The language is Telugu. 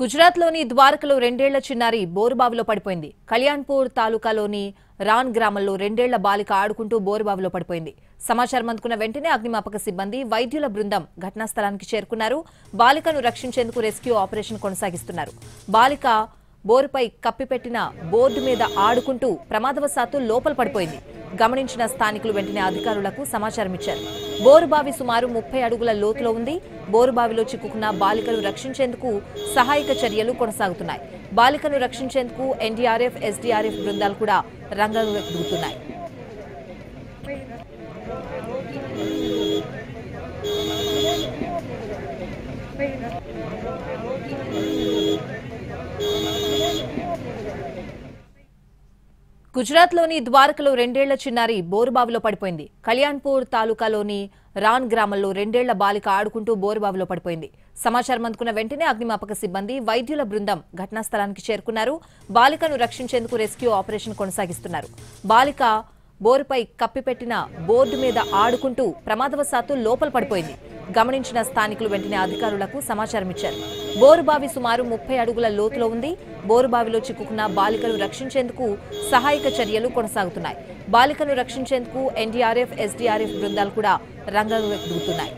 గుజరాత్లోని ద్వారకలో రెండేళ్ల చిన్నారి బోరుబావిలో పడిపోయింది. కళ్యాణ్పూర్ తాలూకాలోని రాన్ గ్రామంలో రెండేళ్ల బాలిక ఆడుకుంటూ బోరుబావిలో పడిపోయింది. సమాచారం అందుకున్న వెంటనే అగ్నిమాపక సిబ్బంది, వైద్యుల బృందం ఘటనా స్థలానికి చేరుకున్నారు. బాలికను రక్షించేందుకు రెస్క్యూ ఆపరేషన్ కొనసాగిస్తున్నారు. బాలిక బోరుపై కప్పిపెట్టిన బోర్డు మీద ఆడుకుంటూ ప్రమాదవశాత్తు లోపల పడిపోయింది. గమనించిన స్థానికులు వెంటనే అధికారులకు సమాచారం ఇచ్చారు. బోరుబావి సుమారు 30 అడుగుల లోతులో ఉంది. బోరుబావిలో చిక్కుకున్న బాలికను రక్షించేందుకు సహాయక చర్యలు కొనసాగుతున్నాయి. బాలికను రక్షించేందుకు ఎన్డీఆర్ఎఫ్, ఎస్డీఆర్ఎఫ్ బృందాలు కూడా రంగంలోకి దిగుతున్నాయి. గుజరాత్లోని ద్వారకలో రెండేళ్ల చిన్నారి బోరుబావిలో పడిపోయింది. కళ్యాణ్పూర్ తాలూకాలోని రాన్ గ్రామంలో రెండేళ్ల బాలిక ఆడుకుంటూ బోరుబావిలో పడిపోయింది. సమాచారం అందుకున్న వెంటనే అగ్నిమాపక సిబ్బంది, వైద్యుల బృందం ఘటనా స్థలానికి చేరుకున్నారు. బాలికను రక్షించేందుకు రెస్క్యూ ఆపరేషన్ కొనసాగిస్తున్నారు. బాలిక బోరుపై కప్పిపెట్టిన బోర్డు మీద ఆడుకుంటూ ప్రమాదవశాత్తు లోపల పడిపోయింది. గమనించిన స్థానికులు వెంటనే అధికారులకు సమాచారం ఇచ్చారు. బోరుబావి సుమారు 30 అడుగుల లోతులో ఉంది. బోరుబావిలో చిక్కుకున్న బాలికను రక్షించేందుకు సహాయక చర్యలు కొనసాగుతున్నాయి. బాలికను రక్షించేందుకు ఎన్డీఆర్ఎఫ్, ఎస్డీఆర్ఎఫ్ బృందాలు కూడా రంగంలోకి దిగుతున్నాయి.